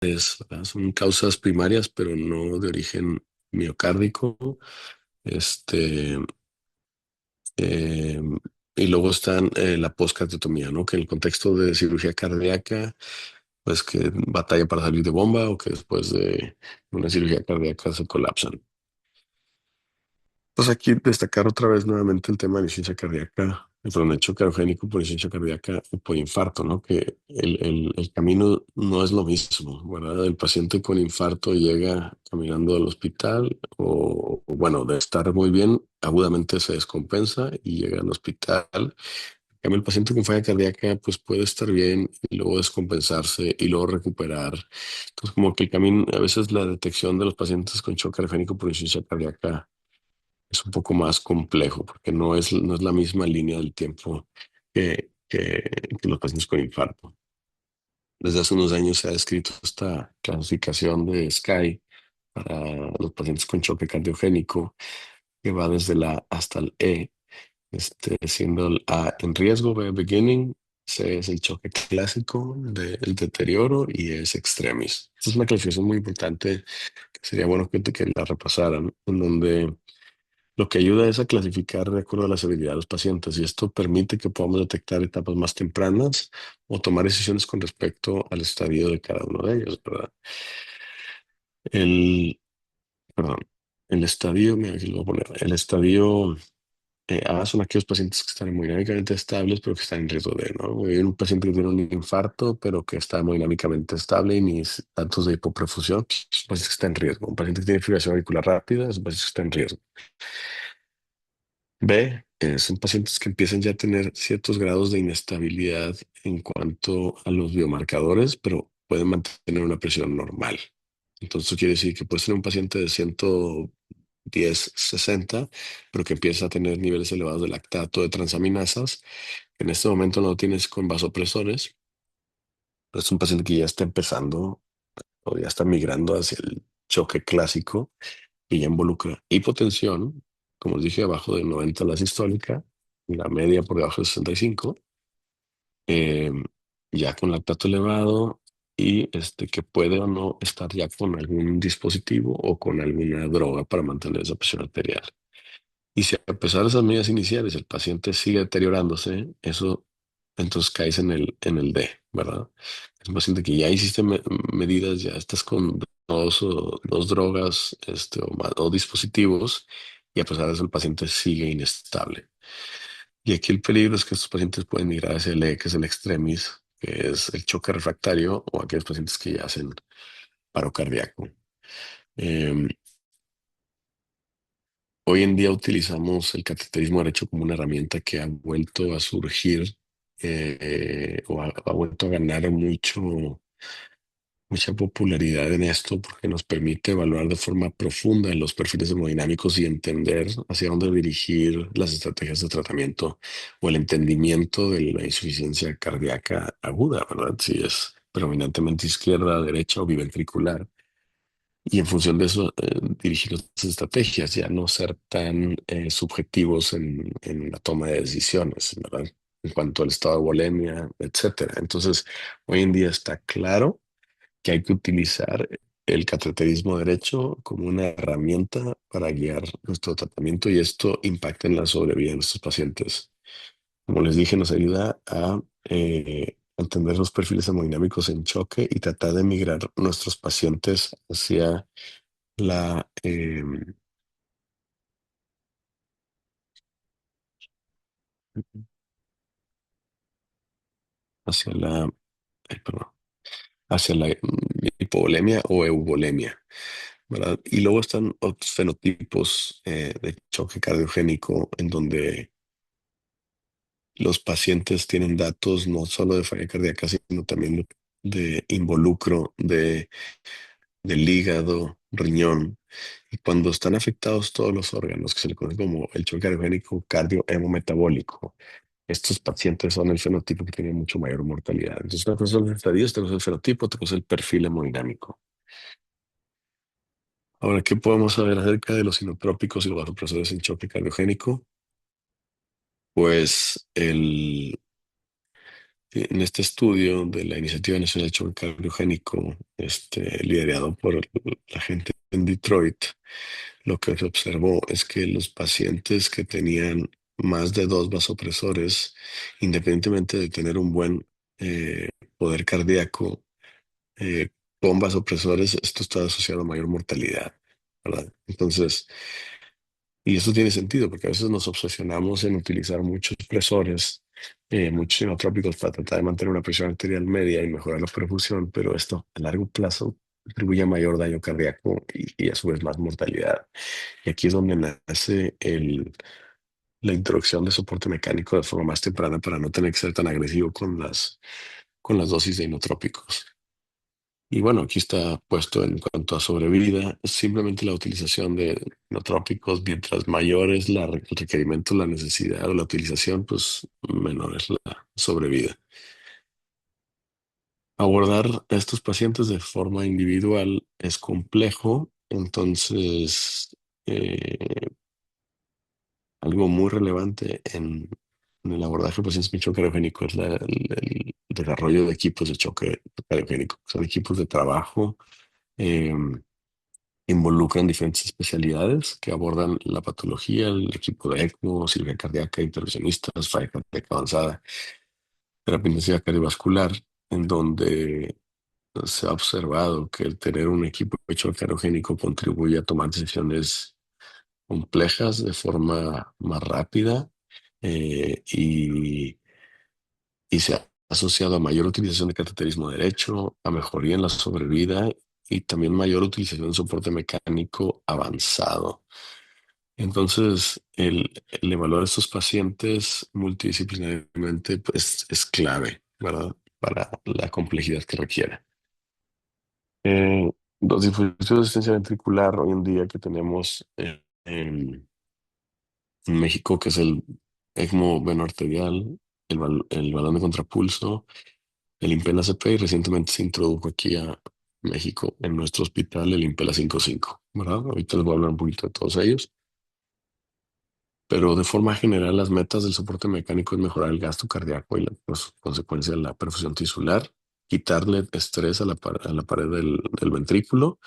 ¿verdad? Son causas primarias, pero no de origen miocárdico. Este, eh, y luego están la poscardiotomía, ¿no? Que en el contexto de cirugía cardíaca, pues que batalla para salir de bomba o que después de una cirugía cardíaca se colapsan. Pues aquí destacar otra vez nuevamente el tema de la insuficiencia cardíaca, el hecho cardiogénico por insuficiencia cardíaca o por infarto, ¿no? Que el camino no es lo mismo, ¿verdad? El paciente con infarto llega caminando al hospital bueno, de estar muy bien, agudamente se descompensa y llega al hospital. En cambio, el paciente con falla cardíaca, pues puede estar bien y luego descompensarse y luego recuperar. Entonces, como que el camino, a veces la detección de los pacientes con shock cardiogénico por insuficiencia cardíaca es un poco más complejo porque no es la misma línea del tiempo que los pacientes con infarto. Desde hace unos años se ha descrito esta clasificación de SCAI para los pacientes con choque cardiogénico que va desde la A hasta el E, siendo el A en riesgo, B beginning, C es el choque clásico del deterioro y E es extremis. Esta es una clasificación muy importante que sería bueno que la repasaran, en donde lo que ayuda es a clasificar de acuerdo a la severidad de los pacientes y esto permite que podamos detectar etapas más tempranas o tomar decisiones con respecto al estadio de cada uno de ellos, ¿verdad? El, perdón, el estadio, mira, aquí lo voy a poner, el estadio A son aquellos pacientes que están hemodinámicamente estables pero que están en riesgo de, ¿no? Hay un paciente que tiene un infarto pero que está hemodinámicamente estable y ni datos de hipoperfusión, es un paciente que está en riesgo. Un paciente que tiene fibrilación auricular rápida es un paciente que está en riesgo. B, son pacientes que empiezan ya a tener ciertos grados de inestabilidad en cuanto a los biomarcadores, pero pueden mantener una presión normal. Entonces, eso quiere decir que puedes tener un paciente de 110-60, pero que empieza a tener niveles elevados de lactato, de transaminasas. En este momento no lo tienes con vasopresores, pero es un paciente que ya está empezando o ya está migrando hacia el choque clásico y ya involucra hipotensión, como os dije, abajo de 90 la sistólica, la media por debajo de 65, eh, ya con lactato elevado y que puede o no estar ya con algún dispositivo o con alguna droga para mantener esa presión arterial. Y si a pesar de esas medidas iniciales el paciente sigue deteriorándose, eso entonces caes en el D, ¿verdad? Es un paciente que ya hiciste medidas, ya estás con dos drogas o dispositivos y a pesar de eso el paciente sigue inestable. Y aquí el peligro es que estos pacientes pueden migrar hacia el E, que es el extremis, que es el choque refractario o aquellos pacientes que ya hacen paro cardíaco. Em, Hoy en día utilizamos el cateterismo derecho como una herramienta que ha vuelto a surgir o ha vuelto a ganar mucha popularidad en esto porque nos permite evaluar de forma profunda los perfiles hemodinámicos y entender hacia dónde dirigir las estrategias de tratamiento o el entendimiento de la insuficiencia cardíaca aguda, ¿verdad? Si es predominantemente izquierda, derecha o biventricular. Y en función de eso, dirigir las estrategias, ya no ser tan subjetivos en la toma de decisiones, ¿verdad? En cuanto al estado de bulimia, etcétera. Entonces, hoy en día está claro que hay que utilizar el cateterismo derecho como una herramienta para guiar nuestro tratamiento y esto impacta en la sobrevida de nuestros pacientes. Como les dije, nos ayuda a entender los perfiles hemodinámicos en choque y tratar de migrar nuestros pacientes la, eh, hacia la, perdón, hacia la hipovolemia o euvolemia, ¿verdad? Y luego están otros fenotipos de choque cardiogénico en donde los pacientes tienen datos no solo de falla cardíaca, sino también de involucro del hígado, riñón. Y cuando están afectados todos los órganos, que se le conoce como el choque cardiogénico cardiohemometabólico, estos pacientes son el fenotipo que tiene mucho mayor mortalidad. Entonces, una cosa son los estadios, otra cosa es el fenotipo, otra cosa es el perfil hemodinámico. Ahora, ¿qué podemos saber acerca de los inotrópicos y los vasopresores en choque cardiogénico? Pues En este estudio de la Iniciativa Nacional de Choque Cardiogénico, liderado por la gente en Detroit, lo que se observó es que los pacientes que tenían más de dos vasopresores, independientemente de tener un buen eh, poder cardíaco, eh, con vasopresores, esto está asociado a mayor mortalidad, ¿verdad? Entonces, y eso tiene sentido porque a veces nos obsesionamos en utilizar muchos presores, muchos inotrópicos para tratar de mantener una presión arterial media y mejorar la perfusión, pero esto a largo plazo contribuye a mayor daño cardíaco y a su vez más mortalidad. Y aquí es donde nace la introducción de soporte mecánico de forma más temprana para no tener que ser tan agresivo con las dosis de inotrópicos. Y bueno, aquí está puesto en cuanto a sobrevida, simplemente la utilización de inotrópicos, mientras mayor es el requerimiento, la necesidad o la utilización, pues menor es la sobrevida. Abordar a estos pacientes de forma individual es complejo, entonces algo muy relevante en el abordaje de pacientes con choque cariogénico es el desarrollo de equipos de choque cariogénico. Son equipos de trabajo, eh, involucran diferentes especialidades que abordan la patología, el equipo de ECMO, cirugía cardíaca, intervencionistas, falla cardíaca avanzada, terapia intensiva cardiovascular, en donde se ha observado que el tener un equipo de choque cariogénico contribuye a tomar decisiones complejas de forma más rápida, y se ha asociado a mayor utilización de cateterismo derecho, a mejoría en la sobrevida y también mayor utilización de soporte mecánico avanzado. Entonces, el evaluar a estos pacientes multidisciplinariamente pues, es clave, ¿verdad? Para la complejidad que requiere. Eh, los dispositivos de asistencia ventricular hoy en día que tenemos en México, que es el ECMO veno arterial, el balón de contrapulso, el Impela CP, y recientemente se introdujo aquí a México en nuestro hospital el Impela 55, ¿verdad? Ahorita les voy a hablar un poquito de todos ellos, pero de forma general las metas del soporte mecánico es mejorar el gasto cardíaco y la consecuencia de la perfusión tisular, quitarle estrés a a la pared del ventrículo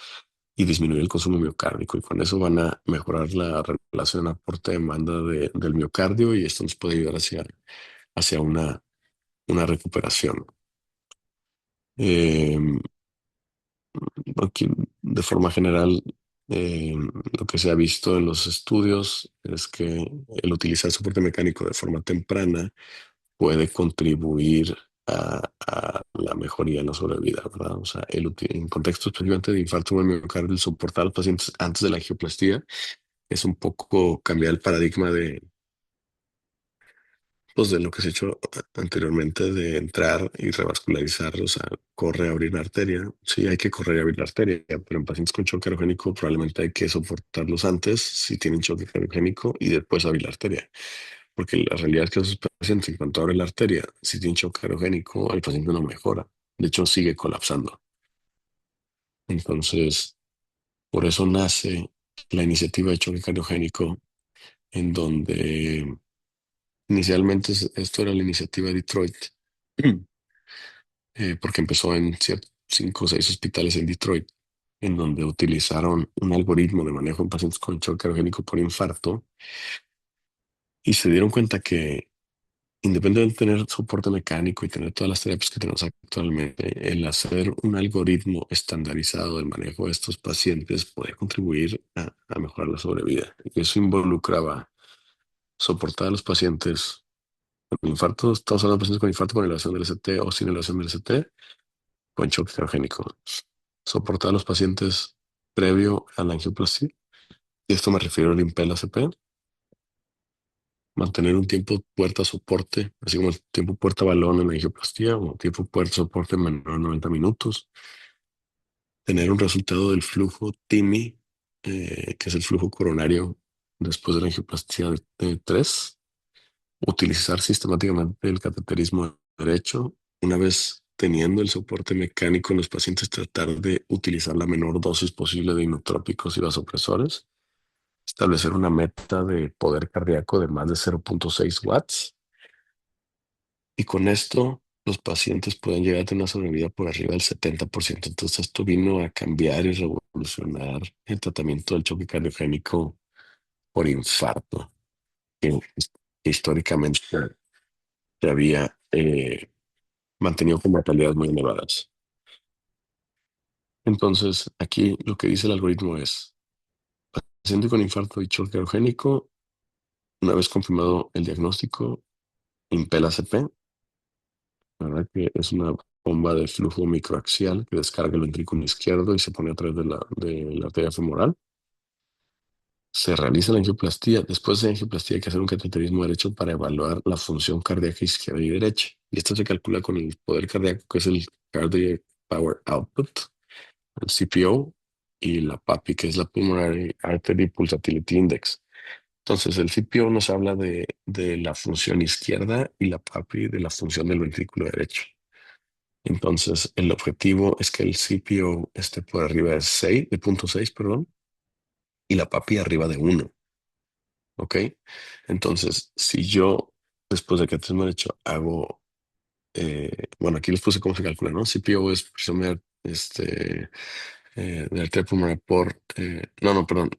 y disminuir el consumo miocárdico. Y con eso van a mejorar la relación aporte-demanda del miocardio y esto nos puede ayudar hacia una recuperación. Eh, Aquí, de forma general, eh, lo que se ha visto en los estudios es que el utilizar soporte mecánico de forma temprana puede contribuir a la mejoría en la sobrevida, ¿verdad? O sea, en contexto especialmente de infarto de miocardio, el soportar a los pacientes antes de la angioplastía es un poco cambiar el paradigma pues de lo que se ha hecho anteriormente de entrar y revascularizar, o sea, corre a abrir la arteria. Sí, hay que correr a abrir la arteria, pero en pacientes con choque aerogénico probablemente hay que soportarlos antes si tienen choque aerogénico y después abrir la arteria. Porque la realidad es que esos pacientes, en cuanto abre la arteria, si tienen choque aerogénico, el paciente no mejora. De hecho, sigue colapsando. Entonces, por eso nace la iniciativa de choque cardiogénico, en donde inicialmente esto era la iniciativa de Detroit, porque empezó en 5 o 6 hospitales en Detroit, en donde utilizaron un algoritmo de manejo en pacientes con choque aerogénico por infarto y se dieron cuenta que independientemente de tener soporte mecánico y tener todas las terapias que tenemos actualmente, el hacer un algoritmo estandarizado del manejo de estos pacientes puede contribuir a mejorar la sobrevida. Y eso involucraba soportar a los pacientes con infarto, estamos hablando de pacientes con infarto con elevación del ST o sin elevación del ST, con choque cardíaco. Soportar a los pacientes previo a la angioplastia. Y esto me refiero al Impella CP. Mantener un tiempo puerta soporte, así como el tiempo puerta balón en la angioplastía o tiempo puerta soporte menor a 90 minutos. Tener un resultado del flujo TIMI, que es el flujo coronario después de la angioplastía de 3. Utilizar sistemáticamente el cateterismo derecho. Una vez teniendo el soporte mecánico en los pacientes, tratar de utilizar la menor dosis posible de inotrópicos y vasopresores. Establecer una meta de poder cardíaco de más de 0.6 watts. Y con esto los pacientes pueden llegar a tener una sobrevida por arriba del 70%. Entonces, esto vino a cambiar y revolucionar el tratamiento del choque cardiogénico por infarto, que, que históricamente se había mantenido con mortalidades muy elevadas. Entonces, aquí lo que dice el algoritmo es, paciente con infarto y choque cardiogénico, una vez confirmado el diagnóstico, Impela CP, ¿verdad? Que es una bomba de flujo microaxial que descarga el ventrículo izquierdo y se pone a través de la arteria femoral. Se realiza la angioplastía. Después de la angioplastía hay que hacer un cateterismo derecho para evaluar la función cardíaca izquierda y derecha. Y esto se calcula con el poder cardíaco, que es el Cardiac Power Output, el CPO, y la PAPI, que es la Pulmonary Artery Pulsatility Index. Entonces, el CPO nos habla de la función izquierda y la PAPI de la función del ventrículo derecho. Entonces, el objetivo es que el CPO esté por arriba de 6, de 0.6, perdón, y la PAPI arriba de 1. ¿Ok? Entonces, si yo, después de que te hemos hecho, hago, bueno, aquí les puse cómo se calcula, ¿no? CPO es presión de arteria pulmonar por, no, no, perdón,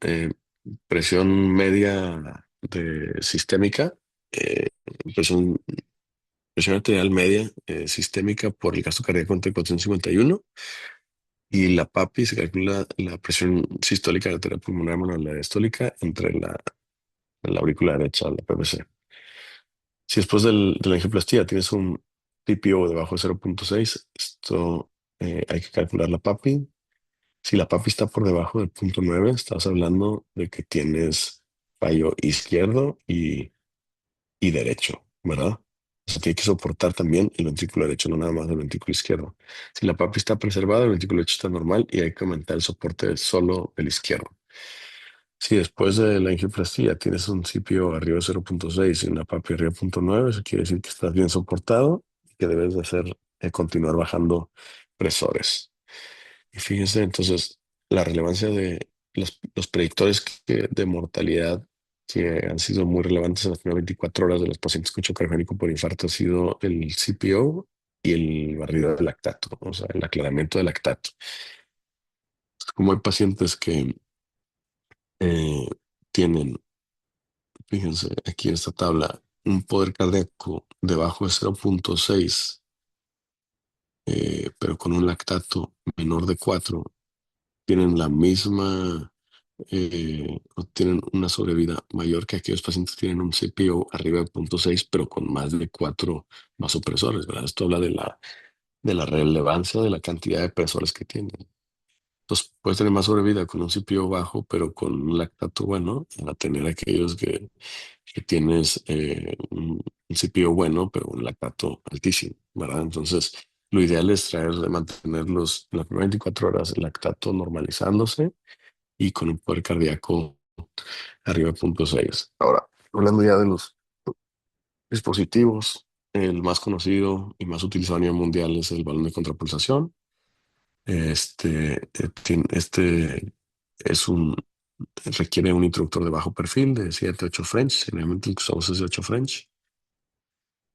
presión media de sistémica, eh, presión, presión arterial media sistémica por el gasto cardíaco entre 451 y la PAPI se calcula la presión sistólica de la arteria pulmonar menos la diastólica entre la aurícula derecha, la PVC. Si después de la angioplastía tienes un TPO debajo de 0.6, esto hay que calcular la PAPI. Si la PAPI está por debajo del 0.9, estás hablando de que tienes fallo izquierdo y derecho, ¿verdad? O sea, tiene que soportar también el ventrículo derecho, no nada más el ventrículo izquierdo. Si la PAPI está preservada, el ventrículo derecho está normal y hay que aumentar el soporte solo del izquierdo. Si después de la angioplastía tienes un CPO arriba de 0.6 y una PAPI arriba de 0.9, eso quiere decir que estás bien soportado y que debes de hacer, continuar bajando presores. Y fíjense entonces la relevancia de los predictores de mortalidad que han sido muy relevantes en las primeras 24 horas de los pacientes con choque cardíaco por infarto ha sido el CPO y el barrido de lactato, o sea, el aclaramiento de lactato. Como hay pacientes que eh, tienen, fíjense aquí en esta tabla, un poder cardíaco debajo de 0.6, pero con un lactato menor de 4, tienen la misma, o tienen una sobrevida mayor que aquellos pacientes que tienen un CPO arriba de 0.6, pero con más de 4 vasopresores, ¿verdad? Esto habla de la relevancia de la cantidad de presores que tienen. Entonces, puedes tener más sobrevida con un CPO bajo, pero con un lactato bueno, a tener aquellos que tienes un CPO bueno, pero un lactato altísimo, ¿verdad? Entonces, lo ideal es mantenerlos las primeras 24 horas el lactato normalizándose y con un poder cardíaco arriba de 0.6. Ahora, hablando ya de los dispositivos, el más conocido y más utilizado a nivel mundial es el balón de contrapulsación. Este es requiere un interruptor de bajo perfil de 7-8 French, generalmente el que usamos es de 8 French.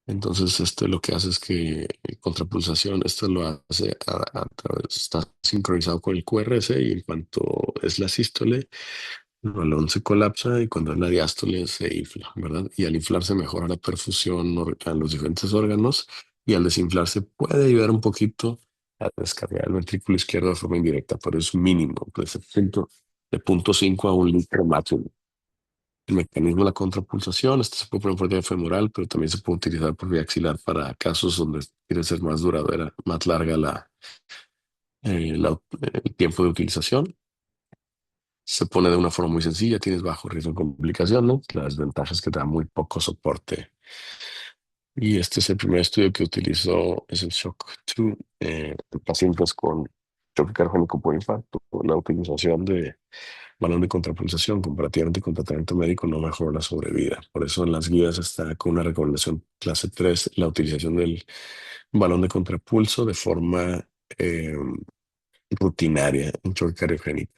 Entonces, esto lo que hace es que contrapulsación, esto lo hace a través, está sincronizado con el QRS y en cuanto es la sístole, el balón se colapsa y cuando es la diástole se infla, ¿verdad? Y al inflarse mejora la perfusión a los diferentes órganos y al desinflarse puede ayudar un poquito a descargar el ventrículo izquierdo de forma indirecta, pero es mínimo, pues, de 0.5 a 1 litro máximo. El mecanismo de la contrapulsación, esto se puede poner por vía femoral, pero también se puede utilizar por vía axilar para casos donde quiere ser más duradera, más larga el tiempo de utilización. Se pone de una forma muy sencilla, tienes bajo riesgo de complicación, ¿no? La desventaja es que te da muy poco soporte. Y este es el primer estudio que utilizó, es el SHOCK 2, en pacientes con choque cardíaco por infarto. La utilización de balón de contrapulsación comparativamente con tratamiento médico no mejoró la sobrevida. Por eso en las guías está con una recomendación clase 3 la utilización del balón de contrapulso de forma eh, rutinaria en choque cardiogénico.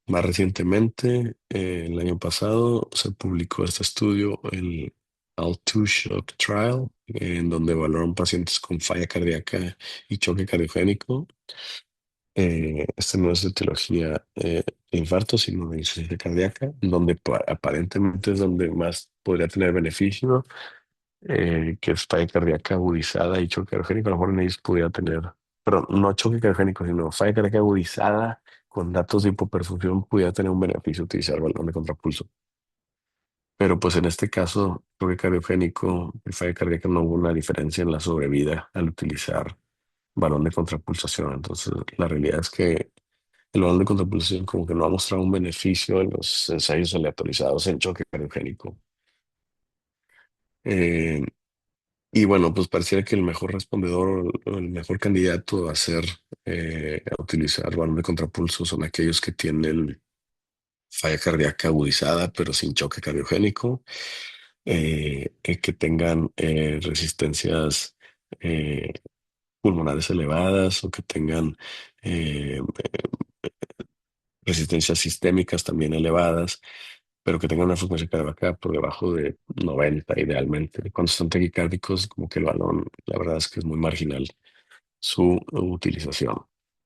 Más recientemente, el año pasado, se publicó este estudio All-Two Shock Trial, en donde evaluaron pacientes con falla cardíaca y choque cardiogénico. Este no es de etiología de infarto, sino de insuficiencia cardíaca, donde aparentemente es donde más podría tener beneficio, que es falla cardíaca agudizada y choque cardiogénico. A lo mejor en ellos pudiera tener, pero no choque cardiogénico, sino falla cardíaca agudizada con datos de hipoperfusión, pudiera tener un beneficio utilizar balón de contrapulso. Pero pues en este caso, choque cardiogénico y falla cardíaca no hubo una diferencia en la sobrevida al utilizar balón de contrapulsación. Entonces, la realidad es que el balón de contrapulsación como que no ha mostrado un beneficio en los ensayos aleatorizados en choque cardiogénico. Eh, y bueno, pues pareciera que el mejor respondedor o el mejor candidato a hacer, a utilizar balón de contrapulso son aquellos que tienen falla cardíaca agudizada, pero sin choque cardiogénico, que tengan resistencias eh, pulmonares elevadas o que tengan resistencias sistémicas también elevadas, pero que tengan una frecuencia cardíaca por debajo de 90 idealmente. Cuando están taquicárdicos, como que el balón, la verdad es que es muy marginal su utilización,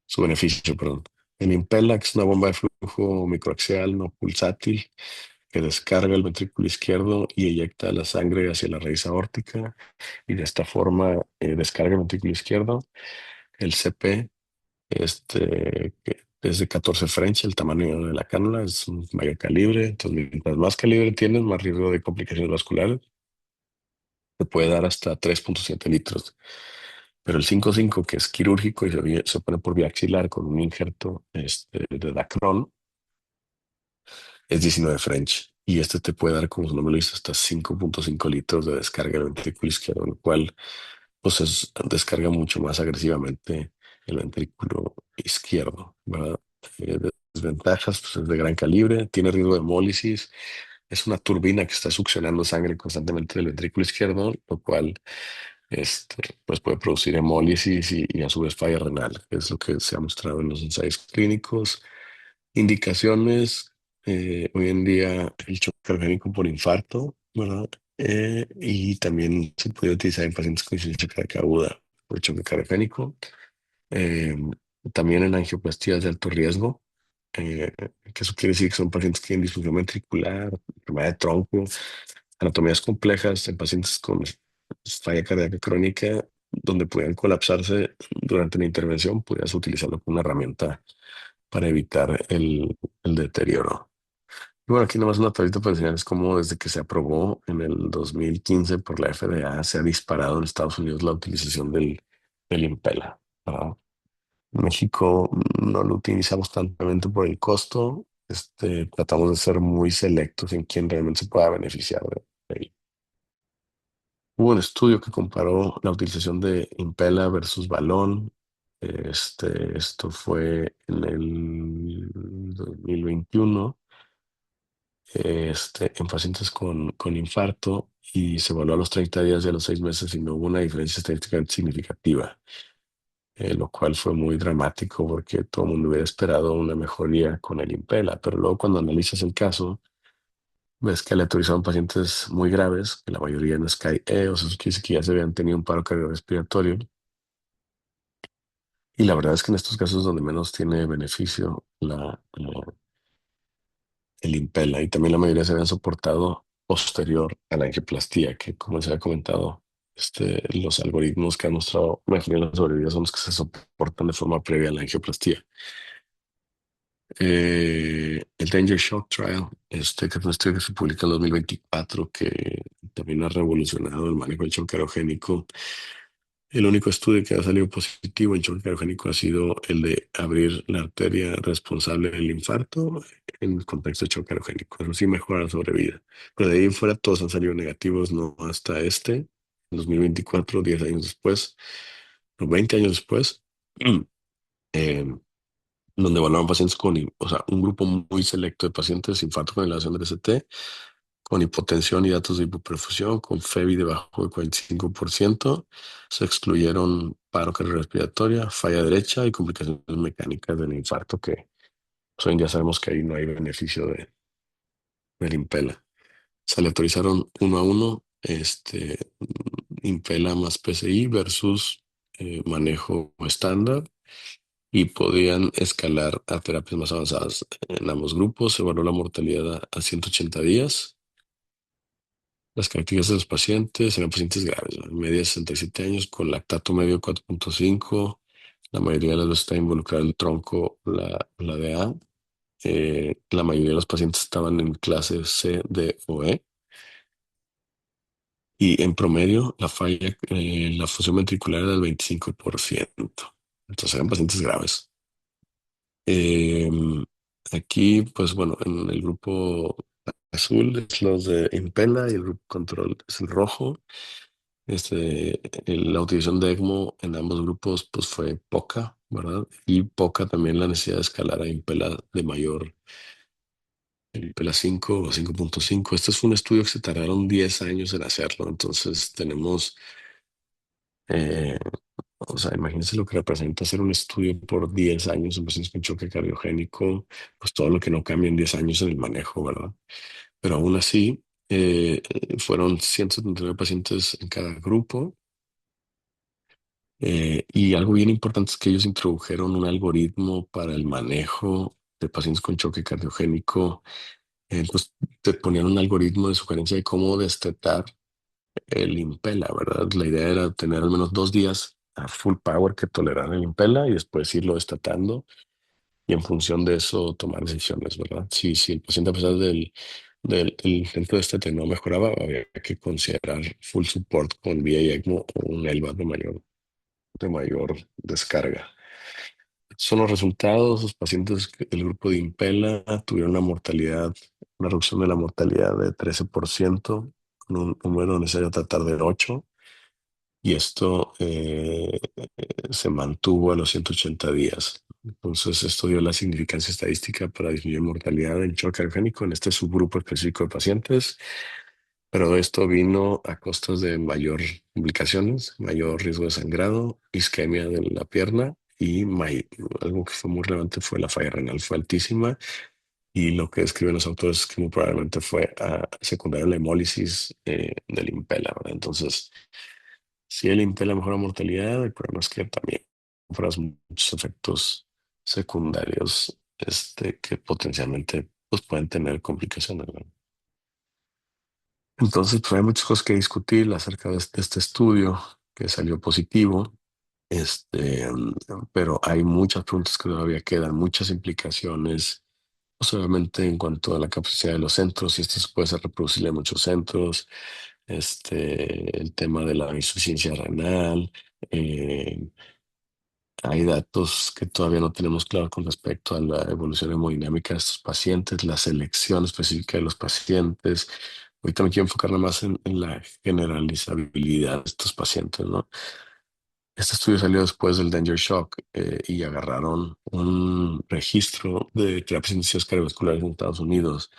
su beneficio, perdón. El Impella, que es una bomba de flujo microaxial no pulsátil que descarga el ventrículo izquierdo y eyecta la sangre hacia la raíz aórtica y de esta forma descarga el ventrículo izquierdo. El CP, que es de 14 French, el tamaño de la cánula es un mayor calibre, entonces mientras más calibre tienes, más riesgo de complicaciones vasculares. Te puede dar hasta 3,7 litros. Pero el 5,5, que es quirúrgico y se pone por vía axilar con un injerto de Dacron, es 19 French. Y este te puede dar, como su nombre lo dice, hasta 5,5 litros de descarga del ventrículo izquierdo, lo cual pues descarga mucho más agresivamente el ventrículo izquierdo, ¿verdad? Desventajas, pues es de gran calibre, tiene riesgo de hemólisis, es una turbina que está succionando sangre constantemente del ventrículo izquierdo, lo cual pues puede producir hemólisis y a su vez falla renal, que es lo que se ha mostrado en los ensayos clínicos. Indicaciones, hoy en día el choque cardíaco por infarto, ¿verdad? Y también se puede utilizar en pacientes con insuficiencia cardíaca aguda por choque cardíaco. Eh, También en angioplastías de alto riesgo, eh, que eso quiere decir que son pacientes que tienen disfunción ventricular, enfermedad de tronco, anatomías complejas en pacientes con falla cardíaca crónica, donde pudieran colapsarse durante la intervención, pudieras utilizarlo como una herramienta para evitar el deterioro. Y bueno, aquí nomás una tablita para enseñarles cómo desde que se aprobó en el 2015 por la FDA se ha disparado en Estados Unidos la utilización del Impela. ¿Verdad? En México no lo utilizamos tanto por el costo. Tratamos de ser muy selectos en quién realmente se pueda beneficiar de él. Hubo un estudio que comparó la utilización de Impella versus balón. Esto fue en el 2021, en pacientes con infarto y se evaluó a los 30 días y a los 6 meses y no hubo una diferencia estadísticamente significativa, lo cual fue muy dramático porque todo el mundo hubiera esperado una mejoría con el Impella, pero luego cuando analizas el caso, ves que aleatorizaron pacientes muy graves, que la mayoría en SCAI-E, o sea, eso quiere decir que ya se habían tenido un paro cardiorrespiratorio. Y la verdad es que en estos casos donde menos tiene beneficio el Impella, y también la mayoría se habían soportado posterior a la angioplastía, que como les había comentado, los algoritmos que han mostrado mejoría en la sobrevida son los que se soportan de forma previa a la angioplastía. El Danger Shock Trial, que es un estudio que se publica en 2024, que también ha revolucionado el manejo del shock aerogénico. El único estudio que ha salido positivo en choque cardíaco ha sido el de abrir la arteria responsable del infarto en el contexto de choque cardíaco. Eso sí mejora la sobrevida. Pero de ahí en fuera todos han salido negativos, no hasta en 2024, 10 años después, o 20 años después, eh, donde evaluaron pacientes o sea, un grupo muy selecto de pacientes infarto con elevación de RCT, con hipotensión y datos de hipoperfusión, con FEBI debajo del 45%, se excluyeron paro cardiorrespiratoria, falla derecha y complicaciones mecánicas del infarto, que pues, hoy en día sabemos que ahí no hay beneficio del Impella. Se aleatorizaron uno a uno Impela más PCI versus manejo estándar y podían escalar a terapias más avanzadas. En ambos grupos se evaluó la mortalidad a 180 días. Las características de los pacientes eran pacientes graves, ¿no? Media de 67 años con lactato medio 4.5. La mayoría de las veces está involucrada el tronco, la DA. La mayoría de los pacientes estaban en clase C, D o E. Y en promedio, la falla, la función ventricular era del 25%. Entonces eran pacientes graves. Eh, Aquí, pues bueno, en el grupo azul es los de Impela y el grupo control es el rojo. La utilización de ECMO en ambos grupos pues fue poca, ¿verdad? Y poca también la necesidad de escalar a Impela de mayor, el Impela 5 o 5.5. Este fue un estudio que se tardaron 10 años en hacerlo, entonces tenemos, eh, o sea, imagínense lo que representa hacer un estudio por 10 años en pacientes con choque cardiogénico, pues todo lo que no cambia en 10 años en el manejo, ¿verdad? Pero aún así, fueron 179 pacientes en cada grupo. Y algo bien importante es que ellos introdujeron un algoritmo para el manejo de pacientes con choque cardiogénico. Pues te ponían un algoritmo de sugerencia de cómo destetar el Impela, ¿verdad? La idea era tener al menos 2 días a full power que tolerar el Impela y después irlo destatando y en función de eso tomar decisiones, ¿verdad? Si el paciente a pesar del intento de destete no mejoraba, había que considerar full support con vía ECMO o un LVAD de mayor descarga. Son los resultados. Los pacientes del grupo de Impela tuvieron una reducción de la mortalidad de 13%, con un número necesario tratar de 8, y esto se mantuvo a los 180 días. Entonces, esto dio la significancia estadística para disminuir mortalidad en choque cardiogénico en este subgrupo específico de pacientes, pero esto vino a costas de mayor complicaciones, mayor riesgo de sangrado, isquemia de la pierna y algo que fue muy relevante fue la falla renal, fue altísima y lo que describen los autores es que muy probablemente fue secundario a la hemólisis del Impela, ¿verdad? Entonces, si el Impela mejora mortalidad, el problema es que también sufras muchos efectos secundarios que potencialmente pues, pueden tener complicaciones, ¿verdad? Entonces, pues hay muchas cosas que discutir acerca de este estudio que salió positivo, pero hay muchas preguntas que todavía quedan, muchas implicaciones, no solamente en cuanto a la capacidad de los centros, si esto se puede ser reproducible en muchos centros, el tema de la insuficiencia renal. eh, Hay datos que todavía no tenemos claro con respecto a la evolución hemodinámica de estos pacientes, la selección específica de los pacientes. Ahorita me quiero enfocar nada más en la generalizabilidad de estos pacientes, ¿no? Este estudio salió después del Danger Shock y agarraron un registro de terapias intensivas cardiovasculares en Estados Unidos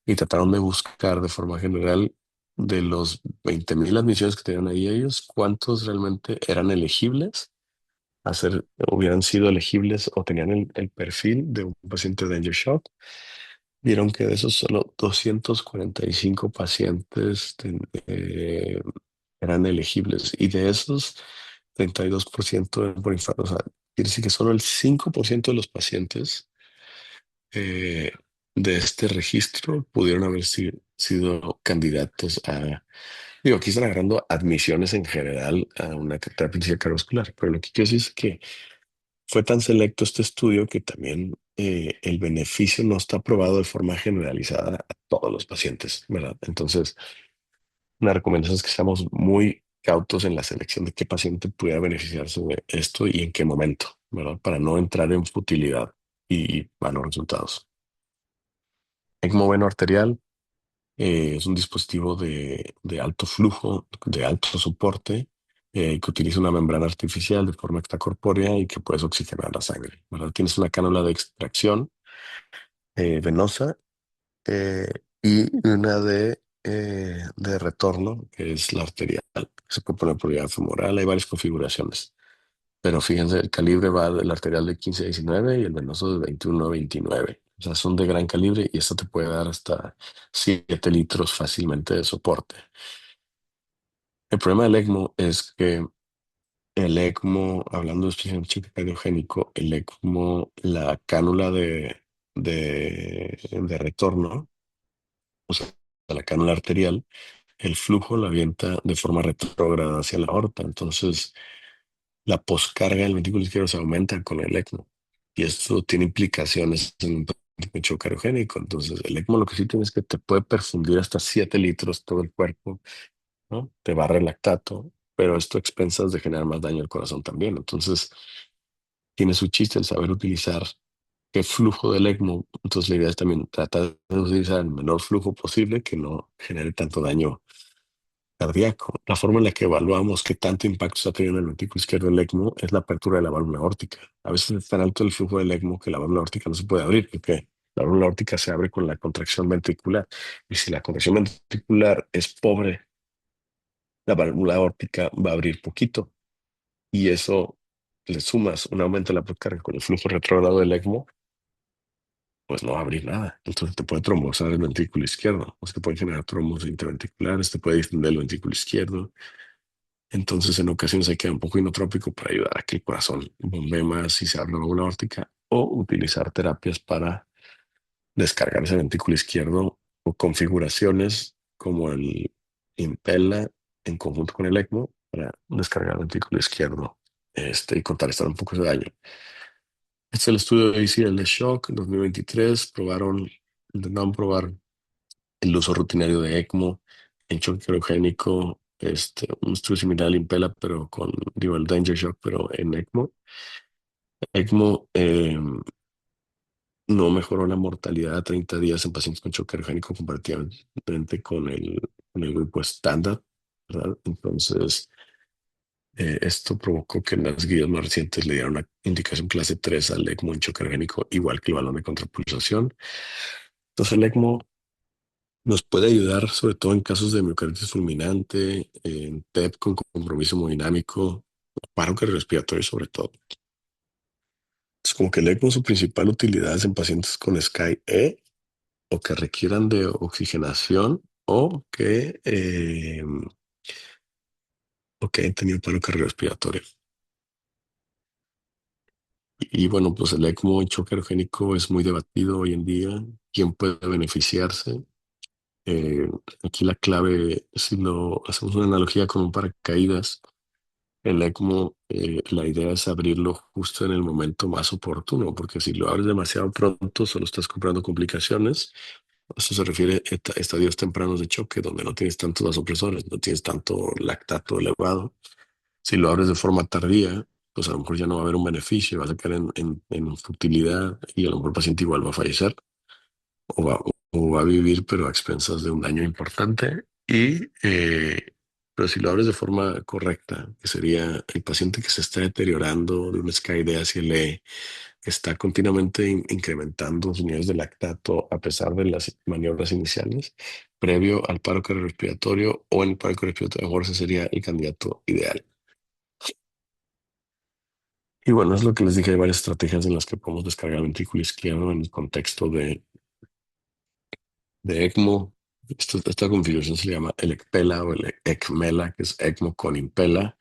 y trataron de buscar de forma general de los 20,000 admisiones que tenían ahí ellos, cuántos realmente eran elegibles hubieran sido elegibles o tenían el perfil de un paciente de Danger Shock. Vieron que de esos solo 245 pacientes eran elegibles y de esos 32% eran por infarto. O sea, quiere decir que solo el 5% de los pacientes eh, de este registro pudieron haber sido candidatos a. Digo, aquí están agarrando admisiones en general a una terapia cardiovascular, pero lo que quiero decir es que fue tan selecto este estudio que también el beneficio no está probado de forma generalizada a todos los pacientes, ¿verdad? Entonces, la recomendación es que seamos muy cautos en la selección de qué paciente pudiera beneficiarse de esto y en qué momento, ¿verdad? Para no entrar en futilidad y malos resultados. ECMO veno arterial es un dispositivo de alto flujo, de alto soporte, que utiliza una membrana artificial de forma extracorpórea y que puedes oxigenar la sangre, ¿verdad? Tienes una cánula de extracción venosa eh, y una de retorno, que es la arterial, que se puede poner por vía femoral. Hay varias configuraciones, pero fíjense, el calibre va del arterial de 15 a 19 y el venoso de 21 a 29. O sea, son de gran calibre y esto te puede dar hasta 7 litros fácilmente de soporte. El problema del ECMO es que el ECMO, hablando de choque cardiogénico, el ECMO, la cánula de retorno, o sea, la cánula arterial, el flujo la avienta de forma retrógrada hacia la aorta. Entonces, la poscarga del ventrículo izquierdo se aumenta con el ECMO. Y esto tiene implicaciones en un pecho cariogénico. Entonces, el ECMO lo que sí tiene es que te puede perfundir hasta 7 litros todo el cuerpo, ¿no? Te barra el lactato, pero esto a expensas de generar más daño al corazón también. Entonces, tiene su chiste el saber utilizar qué flujo del ECMO. Entonces, la idea es también tratar de utilizar el menor flujo posible que no genere tanto daño cardíaco. La forma en la que evaluamos qué tanto impacto está teniendo el ventrículo izquierdo del ECMO es la apertura de la válvula aórtica. A veces es tan alto el flujo del ECMO que la válvula aórtica no se puede abrir porque la válvula aórtica se abre con la contracción ventricular. Y si la contracción ventricular es pobre, la válvula aórtica va a abrir poquito. Y eso le sumas un aumento en la carga con el flujo retrógrado del ECMO, pues no va a abrir nada. Entonces te puede trombosar el ventrículo izquierdo, o se te puede generar trombos interventriculares, te puede distender el ventrículo izquierdo. Entonces, en ocasiones hay que dar un poco inotrópico para ayudar a que el corazón bombee más y se abra la válvula aórtica, o utilizar terapias para descargar ese ventrículo izquierdo o configuraciones como el Impella en conjunto con el ECMO para descargar el ventrículo izquierdo y contrarrestar un poco ese daño. Este es el estudio de ACL de Shock en 2023. Intentaron probar el uso rutinario de ECMO en choque criogénico, un estudio similar al Impella, pero digo, el Danger Shock, pero en ECMO. ECMO no mejoró la mortalidad a 30 días en pacientes con choque criogénico comparativamente con el grupo estándar, ¿verdad? Entonces, esto provocó que en las guías más recientes le dieran una indicación clase 3 al ECMO en choque criogénico, igual que el balón de contrapulsación. Entonces, el ECMO nos puede ayudar, sobre todo en casos de miocarditis fulminante, en TEP con compromiso hemodinámico, paro cardiorrespiratorio sobre todo. Es como que el ECMO, su principal utilidad es en pacientes con SCAI-E o que requieran de oxigenación o que hayan tenido paro cardiorrespiratorio. Y bueno, pues el ECMO en choque aerogénico es muy debatido hoy en día. ¿Quién puede beneficiarse? Eh, Aquí la clave, si lo hacemos una analogía con un paracaídas, el ECMO, la idea es abrirlo justo en el momento más oportuno, porque si lo abres demasiado pronto, solo estás comprando complicaciones. Eso se refiere a estadios tempranos de choque, donde no tienes tantos vasopresores, no tienes tanto lactato elevado. Si lo abres de forma tardía, pues a lo mejor ya no va a haber un beneficio, vas a caer en futilidad y a lo mejor el paciente igual va a fallecer o va a vivir, pero a expensas de un daño importante. Pero si lo abres de forma correcta, que sería el paciente que se está deteriorando de un SCAI-D hacia el E, que está continuamente incrementando sus niveles de lactato a pesar de las maniobras iniciales, previo al paro cardiorrespiratorio o en el paro cardiorrespiratorio, a lo mejor ese sería el candidato ideal. Y bueno, es lo que les dije, hay varias estrategias en las que podemos descargar el ventrículo izquierdo en el contexto de ECMO. Esta configuración se le llama el ECPELA o el ECMELA, que es ECMO con Impela,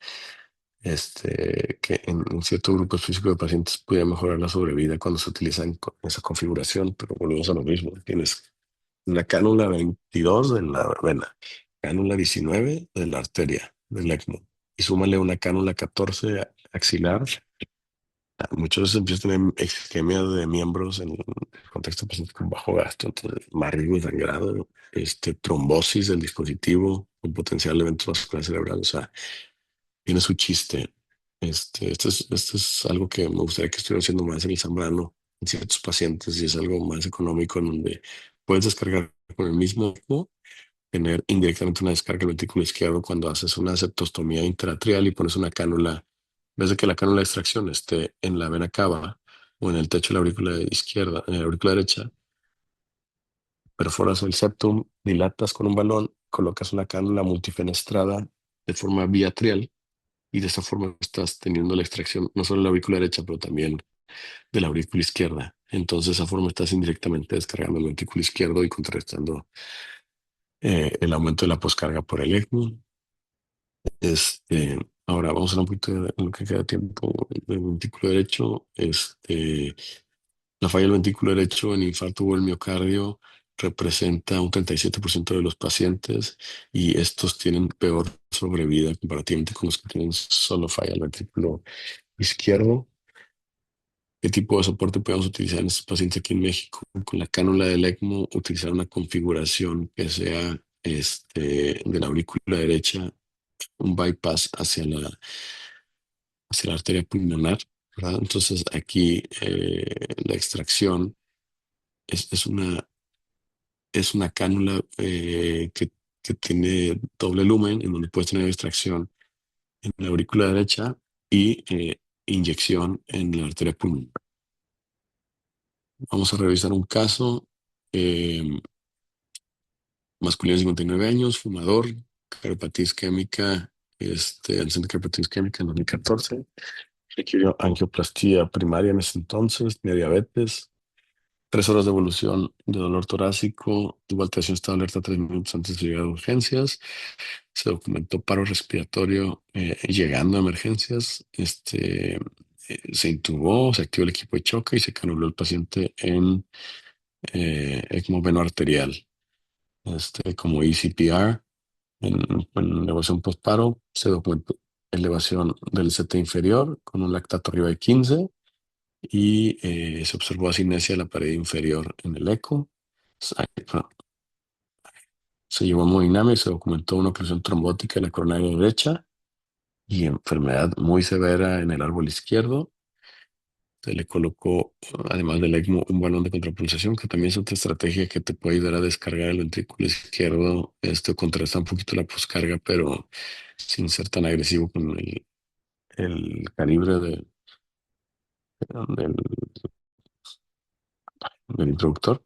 que en cierto grupo específico de pacientes puede mejorar la sobrevida cuando se utilizan con esa configuración, pero volvemos a lo mismo. Tienes una cánula 22 de la vena, cánula 19 de la arteria del ECMO, y súmale una cánula 14 axilar. Muchas veces empiezas a tener isquemia de miembros en el contexto de pacientes con bajo gasto, entonces más riesgo de sangrado, trombosis del dispositivo, un potencial evento vascular cerebral, o sea, tiene su chiste. Esto es algo que me gustaría que estuviera haciendo más en el Zambrano, en ciertos pacientes, y es algo más económico en donde puedes descargar con el mismo equipo, tener indirectamente una descarga del ventrículo izquierdo cuando haces una septostomía intraatrial y pones una cánula, en vez de que la cánula de extracción esté en la vena cava o en el techo de la aurícula izquierda, en la aurícula derecha, perforas el septum, dilatas con un balón, colocas una cánula multifenestrada de forma biatrial y de esta forma estás teniendo la extracción no solo de la aurícula derecha, pero también de la aurícula izquierda. Entonces, de esa forma estás indirectamente descargando el ventrículo izquierdo y contrarrestando el aumento de la poscarga por el ECMO. Ahora vamos a hablar un poquito de lo que queda tiempo del ventrículo derecho. La falla del ventrículo derecho en infarto o el miocardio representa un 37% de los pacientes y estos tienen peor sobrevida comparativamente con los que tienen solo falla del ventrículo izquierdo. ¿Qué tipo de soporte podemos utilizar en estos pacientes aquí en México? Con la cánula del ECMO, utilizar una configuración que sea de la aurícula derecha, un bypass hacia la arteria pulmonar, ¿verdad? Entonces aquí la extracción es una cánula que tiene doble lumen, en donde puedes tener extracción en la aurícula derecha y inyección en la arteria pulmonar. Vamos a revisar un caso. eh, Masculino de 59 años, fumador, cardiopatía isquémica, al centro de cardiopatía isquémica en 2014. Requirió angioplastía primaria en ese entonces, tenía diabetes, 3 horas de evolución de dolor torácico, tuvo alteración de estado de alerta 3 minutos antes de llegar a urgencias, se documentó paro respiratorio llegando a emergencias, se intubó, se activó el equipo de choque y se canuló el paciente en ECMO veno arterial, como ECPR. En elevación postparo se documentó elevación del CT inferior con un lactato arriba de 15 y se observó asinesia de la pared inferior en el eco. Se llevó a hemodinamia y se documentó una oclusión trombótica en la coronaria derecha y enfermedad muy severa en el árbol izquierdo. Se le colocó, además del ECMO, un balón de contrapulsación, que también es otra estrategia que te puede ayudar a descargar el ventrículo izquierdo. Esto contrasta un poquito la poscarga, pero sin ser tan agresivo con el calibre del, del introductor.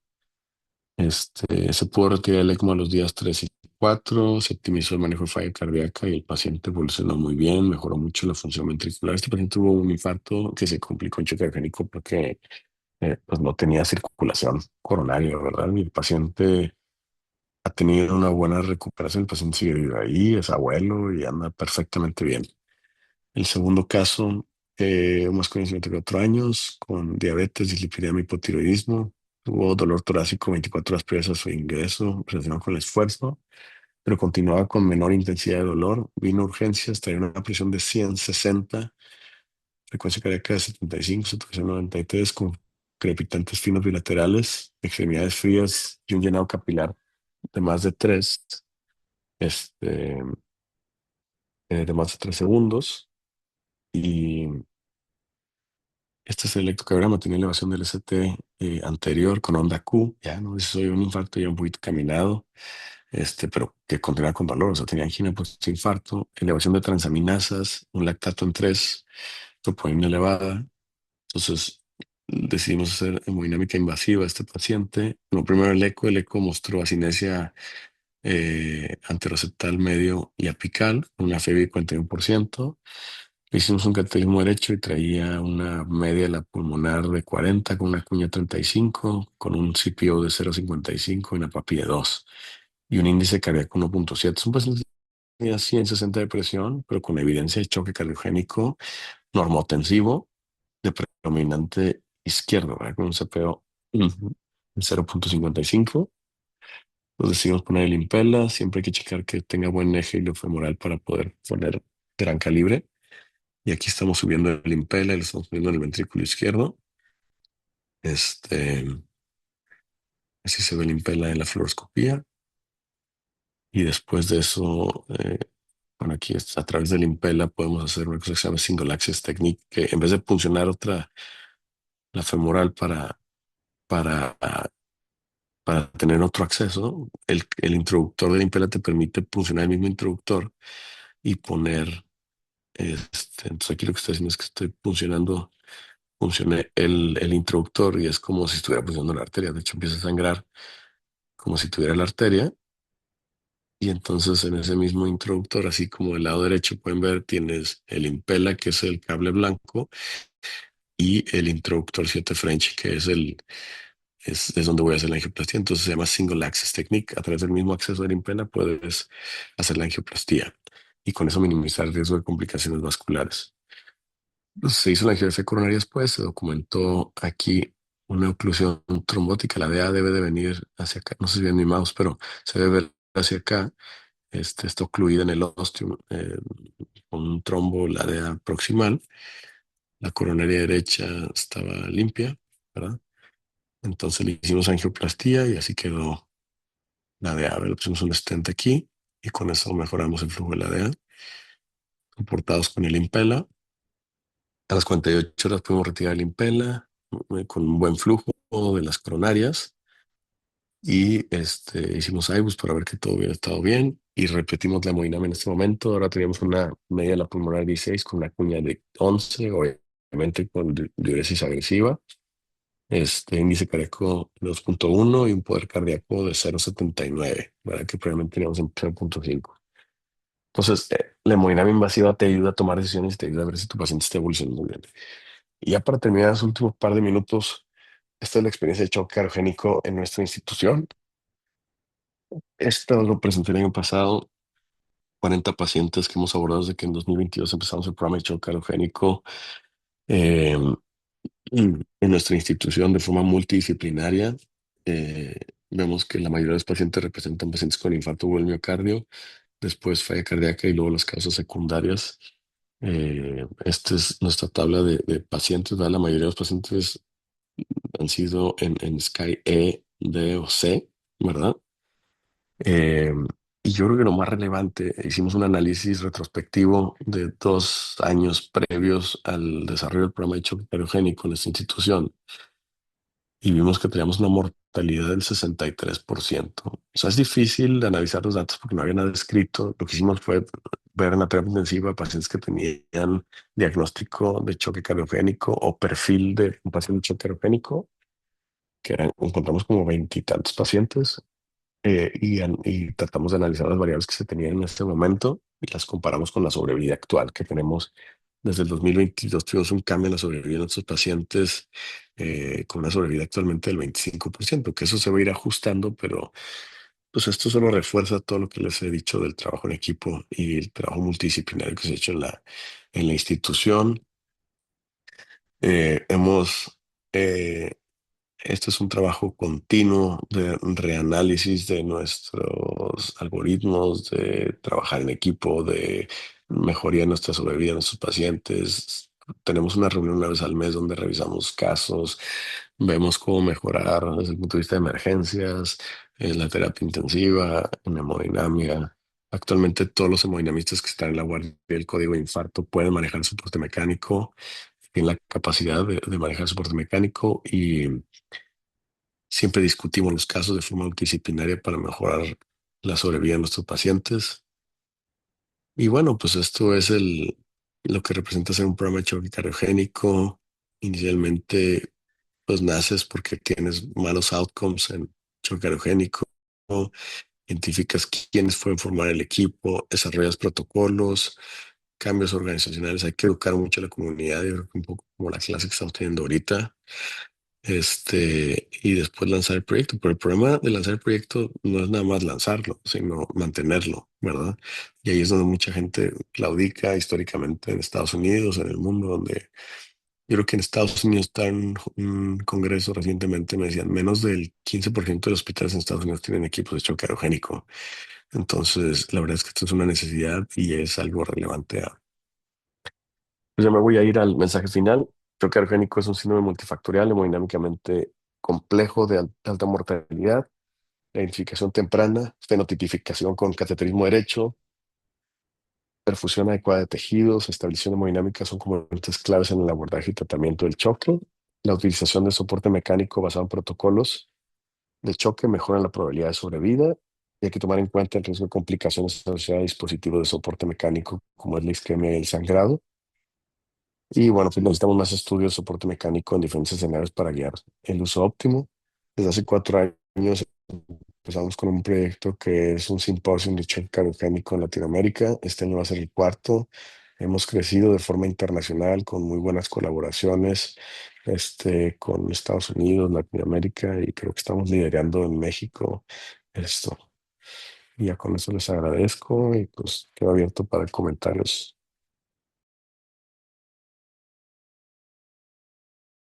Se pudo retirar el ECMO a los días 3 y 4, se optimizó el manejo de falla cardíaca y el paciente evolucionó muy bien, mejoró mucho la función ventricular. Este paciente tuvo un infarto que se complicó en choque cardíaco porque pues no tenía circulación coronaria, ¿verdad? Y el paciente ha tenido una buena recuperación, el paciente sigue vivo ahí, es abuelo y anda perfectamente bien. El segundo caso, un masculino de 54 años con diabetes, dislipidemia, hipotiroidismo. Tuvo dolor torácico 24 horas previas a su ingreso relacionado con el esfuerzo, pero continuaba con menor intensidad de dolor. Vino a urgencias, traía una presión de 160, frecuencia cardíaca de 75, saturación 93, con crepitantes finos bilaterales, extremidades frías y un llenado capilar de más de 3, este, de más de 3 segundos. Y este es el electrocardiograma, tenía elevación del ST anterior con onda Q, ya no sé si soy un infarto ya un poquito caminado, pero que continuaba con dolor, o sea, tenía angina post-infarto, elevación de transaminasas, un lactato en 3, troponina elevada. Entonces decidimos hacer hemodinámica invasiva a este paciente. Bueno, primero el eco mostró asinesia anteroseptal medio y apical, una FEBI de 41%. Le hicimos un cateterismo derecho y traía una media de la pulmonar de 40 con una cuña 35, con un CPO de 0,55 y una PAPI de 2 y un índice cardíaco 1,7. Es un paciente que tenía 160 de presión, pero con evidencia de choque cardiogénico normotensivo de predominante izquierdo, ¿verdad? Con un CPO de 0,55. Nos decidimos poner el Impella. Siempre hay que checar que tenga buen eje iliofemoral para poder poner gran calibre. Y aquí estamos subiendo el Impella y lo estamos poniendo en el ventrículo izquierdo. Este, Así se ve el Impella en la fluoroscopía. Y después de eso, bueno, aquí a través del Impella podemos hacer una cosa que se llama Single Access Technique, que en vez de funcionar la femoral para, para tener otro acceso, el introductor del Impella te permite funcionar el mismo introductor y poner, entonces aquí lo que estoy haciendo es que estoy funcioné el introductor y es como si estuviera funcionando la arteria. De hecho, empieza a sangrar como si tuviera la arteria. Y entonces en ese mismo introductor, así como del lado derecho pueden ver, tienes el Impella, que es el cable blanco, y el introductor 7 French, que es donde voy a hacer la angioplastía. Entonces se llama Single Access Technique. A través del mismo acceso del Impella puedes hacer la angioplastía. y con eso minimizar el riesgo de complicaciones vasculares. Entonces, se hizo la angiografía coronaria después, se documentó aquí una oclusión trombótica. La DA debe de venir hacia acá. No sé si ven mi mouse, pero se debe ver hacia acá. Está ocluida en el ostium con un trombo, la DA proximal. La coronaria derecha estaba limpia, ¿verdad? Entonces le hicimos angioplastía y así quedó la DA. Le pusimos un stent aquí y con eso mejoramos el flujo de la DA. Soportados con el Impella. A las 48 horas pudimos retirar el Impella con un buen flujo de las coronarias y hicimos IBUS para ver que todo hubiera estado bien y repetimos la hemodinamia en este momento. Ahora teníamos una media de la pulmonar 16 con una cuña de 11, obviamente con diuresis agresiva, índice cardíaco de 2.1 y un poder cardíaco de 0.79, ¿verdad? Que probablemente teníamos en 0.5. Entonces, la hemodinamia invasiva te ayuda a tomar decisiones y te ayuda a ver si tu paciente está evolucionando bien. Y ya para terminar los últimos par de minutos, esta es la experiencia de choque cardíaco en nuestra institución. Esto lo presenté el año pasado, 40 pacientes que hemos abordado desde que en 2022 empezamos el programa de choque cardíaco eh, en nuestra institución de forma multidisciplinaria. Eh, Vemos que la mayoría de los pacientes representan pacientes con infarto o el miocardio, después falla cardíaca y luego las causas secundarias. Esta es nuestra tabla de pacientes, ¿verdad? La mayoría de los pacientes han sido en Sky E, D o C, ¿verdad? Eh, y yo creo que lo más relevante, hicimos un análisis retrospectivo de 2 años previos al desarrollo del programa de choque cariogénico en esta institución y vimos que teníamos una mortalidad del 63%. O sea, es difícil analizar los datos porque no había nada escrito. Lo que hicimos fue ver en la terapia intensiva pacientes que tenían diagnóstico de choque cariogénico o perfil de un paciente de choque cariogénico, encontramos como veintitantos pacientes y tratamos de analizar las variables que se tenían en este momento y las comparamos con la sobrevida actual que tenemos. Desde el 2022 tuvimos un cambio en la sobrevida de nuestros pacientes con una sobrevida actualmente del 25%, que eso se va a ir ajustando, pero pues esto solo refuerza todo lo que les he dicho del trabajo en equipo y el trabajo multidisciplinario que se ha hecho en la institución. Hemos Esto es un trabajo continuo de reanálisis de nuestros algoritmos, de trabajar en equipo, de mejoría de nuestra sobrevida de nuestros pacientes. Tenemos una reunión una vez al mes donde revisamos casos, vemos cómo mejorar desde el punto de vista de emergencias, en la terapia intensiva, en hemodinamia. Actualmente todos los hemodinamistas que están en la guardia del código de infarto pueden manejar soporte mecánico, tienen la capacidad de manejar soporte mecánico y siempre discutimos los casos de forma multidisciplinaria para mejorar la sobrevida de nuestros pacientes. Y bueno, pues esto es lo que representa ser un programa de choque cariogénico. Inicialmente, pues naces porque tienes malos outcomes en choque cariogénico, identificas quiénes pueden formar el equipo, desarrollas protocolos, cambios organizacionales. Hay que educar mucho a la comunidad, yo creo que un poco como la clase que estamos teniendo ahorita. Y después lanzar el proyecto. Pero el problema de lanzar el proyecto no es nada más lanzarlo, sino mantenerlo, ¿verdad? Y ahí es donde mucha gente claudica históricamente en Estados Unidos, en el mundo, donde yo creo que en Estados Unidos está en un congreso recientemente, me decían, menos del 15% de los hospitales en Estados Unidos tienen equipos de choque aerogénico. Entonces, la verdad es que esto es una necesidad y es algo relevante. Pues ya me voy a ir al mensaje final. Choque aerogénico es un síndrome multifactorial hemodinámicamente complejo de alta mortalidad, la identificación temprana, fenotipificación con cateterismo derecho, perfusión adecuada de tejidos, estabilización hemodinámica son componentes claves en el abordaje y tratamiento del choque. La utilización de soporte mecánico basado en protocolos de choque mejora la probabilidad de sobrevida y hay que tomar en cuenta el riesgo de complicaciones asociadas a dispositivos de soporte mecánico como es la isquemia y el sangrado. Y bueno, pues necesitamos más estudios de soporte mecánico en diferentes escenarios para guiar el uso óptimo. Desde hace 4 años empezamos con un proyecto que es un simposio de choque cardioquímico en Latinoamérica. Este año va a ser el cuarto. Hemos crecido de forma internacional con muy buenas colaboraciones con Estados Unidos, Latinoamérica y creo que estamos liderando en México esto. Y ya con eso les agradezco y pues quedo abierto para comentarios